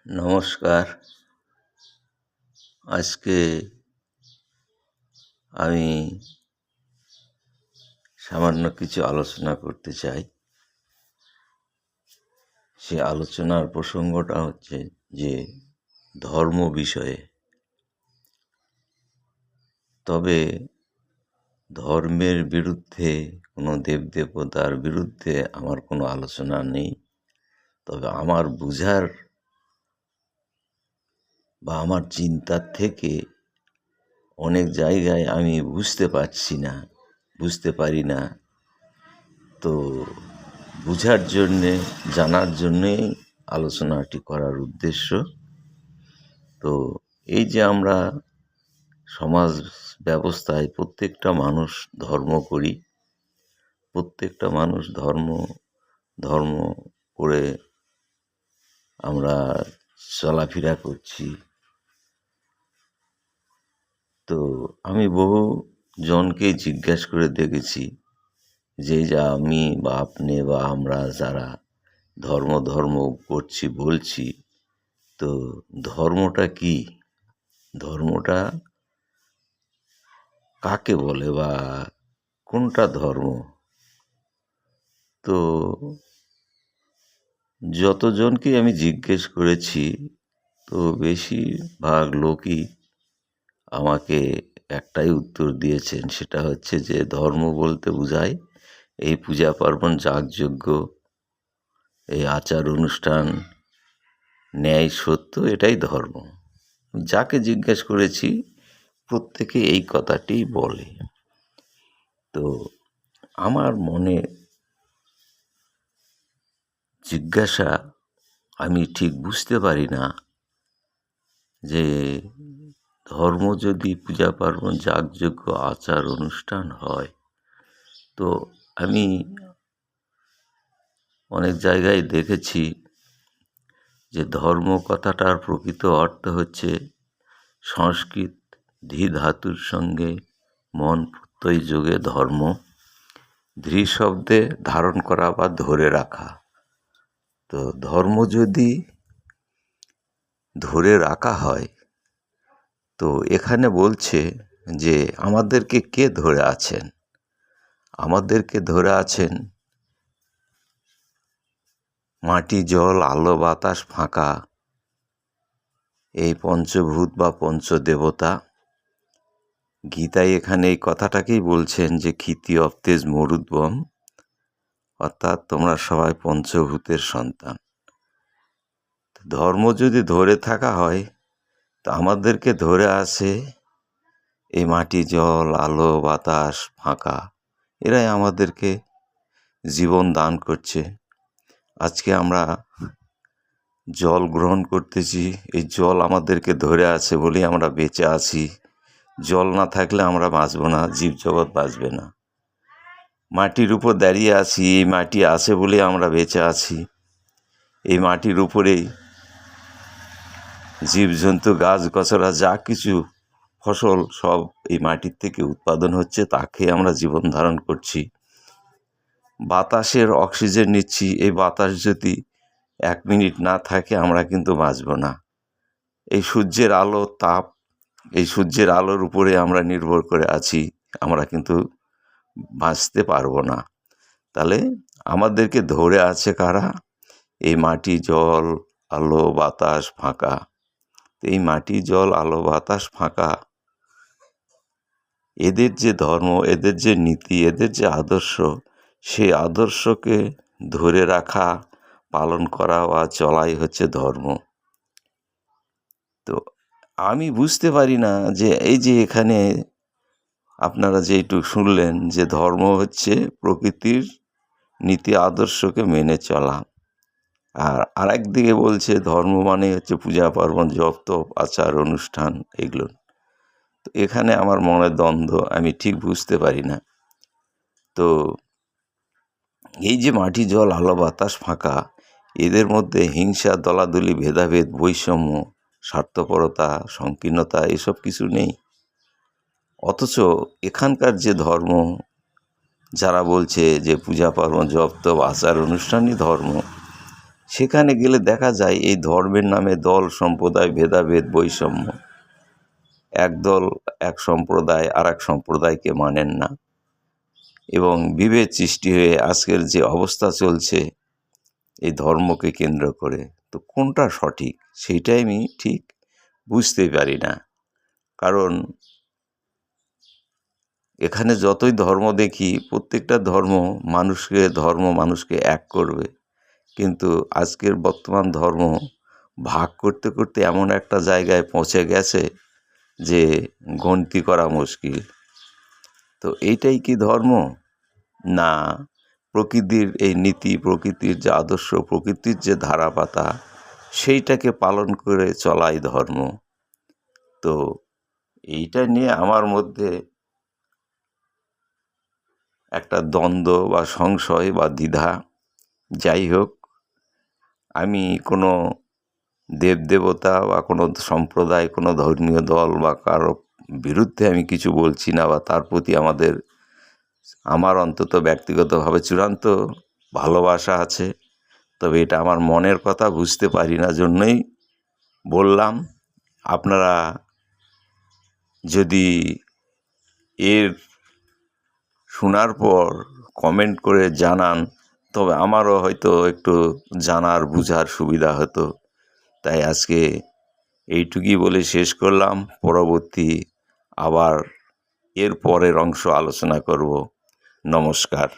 নমস্কার। আজকে আমি সামান্য কিছু আলোচনা করতে চাই। সে আলোচনার প্রসঙ্গটা হচ্ছে যে ধর্ম বিষয়ে। তবে ধর্মের বিরুদ্ধে কোনো দেবদেবতার বিরুদ্ধে আমার কোনো আলোচনা নেই। তবে আমার বুঝার বা আমার চিন্তার থেকে অনেক জায়গায় আমি বুঝতে পারি না। তো বুঝার জন্যে, জানার জন্যেই আলোচনাটি করার উদ্দেশ্য। তো এই যে আমরা সমাজ ব্যবস্থায় প্রত্যেকটা মানুষ ধর্ম করি, প্রত্যেকটা মানুষ ধর্ম করে আমরা চলাফেরা করছি। তো আমি বহু জনকেই জিজ্ঞাসা করে দেখেছি যে আমি বা আপনি বা আমরা যারা ধর্ম করছি বলছি, তো ধর্মটা কি? ধর্মটা কাকে বলে বা কোনটা ধর্ম? তো যতজনকে আমি জিজ্ঞেস করেছি, তো বেশিরভাগ লোকই আমাকে একটাই উত্তর দিয়েছেন, সেটা হচ্ছে যে ধর্ম বলতে বোঝায় এই পূজা পার্বণ, যাগযজ্ঞ, এই আচার অনুষ্ঠান, ন্যায় সত্য, এটাই ধর্ম। যাকে জিজ্ঞেস করেছি প্রত্যেকে এই কথাটিই বলে। তো আমার মনে জিজ্ঞাসা, আমি ঠিক বুঝতে পারি না যে ধর্ম যদি পূজা পার্বণ, যাগযজ্ঞ, আচার অনুষ্ঠান হয়, তো আমি অনেক জায়গায় দেখেছি যে ধর্ম কথাটার প্রকৃত অর্থ হচ্ছে সংস্কৃত ধী ধাতুর সঙ্গে মন প্রত্যয় যোগে ধর্ম, ধৃ শব্দে ধারণ করা বা ধরে রাখা। তো ধর্ম যদি ধরে রাখা হয়, তো এখানে বলছে যে আমাদেরকে কে ধরে আছেন? আমাদেরকে ধরে আছেন মাটি, জল, আলো, বাতাস, ফাঁকা, এই পঞ্চভূত বা পঞ্চদেবতা। গীতায় এখানে এই কথাটাকেই বলছেন যে ক্ষিতি অপ্তেজ মরুদ্বম, অর্থাৎ তোমরা সবাই পঞ্চভূতের সন্তান। ধর্ম যদি ধরে থাকা হয়, তো আমাদেরকে ধরে আছে এই মাটি, জল, আলো, বাতাস, ফাঁকা, এরাই আমাদেরকে জীবন দান করছে। আজকে আমরা জল গ্রহণ করতেছি, এই জল আমাদেরকে ধরে আছে বলেই আমরা বেঁচে আছি। জল না থাকলে আমরা বাঁচব না, জীবজগৎ বাঁচবে না। মাটির উপর দাঁড়িয়ে আছি, এই মাটি আছে বলে আমরা বেঁচে আছি। এই মাটির উপরেই জীবজন্তু, গাছগাছড়া, যা কিছু ফসল সব এই মাটির থেকে উৎপাদন হচ্ছে, তাকে আমরা জীবন ধারণ করছি। বাতাসের অক্সিজেন নিচ্ছি, এই বাতাস যদি 1 মিনিট না থাকে আমরা কিন্তু বাঁচব না। এই সূর্যের আলো, তাপ, এই সূর্যের আলোর উপরে আমরা নির্ভর করে আছি, আমরা কিন্তু বাঁচতে পারবো না। তাহলে আমাদেরকে ধরে আছে কারা? এই মাটি, জল, আলো, বাতাস, ফাঁকা। এই মাটি, জল, আলো, বাতাস, ফাঁকা, এদের যে ধর্ম, এদের যে নীতি, এদের যে আদর্শ, সেই আদর্শকে ধরে রাখা, পালন করা বা চলাই হচ্ছে ধর্ম। তো আমি বুঝতে পারি না যে এই যে এখানে আপনারা যেইটুকু শুনলেন যে ধর্ম হচ্ছে প্রকৃতির নীতি আদর্শকে মেনে চলা, আর আরেক দিকে বলছে ধর্ম মানে হচ্ছে পূজা পার্বণ, জপ তপ, আচার অনুষ্ঠান, এগুলো। তো এখানে আমার মনে দ্বন্দ্ব, আমি ঠিক বুঝতে পারি না। তো এই যে মাটি, জল, আলো, বাতাস, ফাঁকা, এদের মধ্যে হিংসা, দলাদলি, ভেদাভেদ, বৈষম্য, স্বার্থপরতা, সংকীর্ণতা, এসব কিছু নেই। অথচ এখানকার যে ধর্ম, যারা বলছে যে পূজা পার্বণ, জপ তপ, আচার অনুষ্ঠানই ধর্ম, সেখানে গেলে দেখা যায় এই ধর্মের নামে দল সম্প্রদায় ভেদাভেদ বৈষম্য। এক দল এক সম্প্রদায় আর এক সম্প্রদায়কে মানেন না এবং বিভেদ সৃষ্টি হয়ে আজকের যে অবস্থা চলছে এই ধর্মকে কেন্দ্র করে, তো কোনটা সঠিক সেইটাই আমি ঠিক বুঝতেই পারি না। কারণ এখানে যতই ধর্ম দেখি প্রত্যেকটা মানুষকে এক করবে, কিন্তু আজকের বর্তমান ধর্ম ভাগ করতে করতে এমন একটা জায়গায় পৌঁছে গেছে যে গণতি করা মুশকিল। তো এইটাই কি ধর্ম? না, প্রকৃতির এই নীতি, প্রকৃতির যে আদর্শ, প্রকৃতির যে ধারাপাতা সেইটাকে পালন করে চলাই ধর্ম। তো এইটা নিয়ে আমার মধ্যে একটা দ্বন্দ্ব বা সংশয় বা দ্বিধা। যাই হোক, আমি কোনো দেবদেবতা বা কোনো সম্প্রদায়, কোনো ধর্মীয় দল বা কারো বিরুদ্ধে আমি কিছু বলছি না, বা তার প্রতি আমার অন্তত ব্যক্তিগতভাবে চূড়ান্ত ভালোবাসা আছে। তবে এটা আমার মনের কথা, বুঝতে পারি না জন্যই বললাম। আপনারা যদি এর শোনার পর কমেন্ট করে জানান, তবে আমারও হয়তো একটু জানার বুঝার সুবিধা হতো। তাই আজকে এইটুকুই বলে শেষ করলাম। পরবর্তী আবার এর পরের অংশ আলোচনা করব। নমস্কার।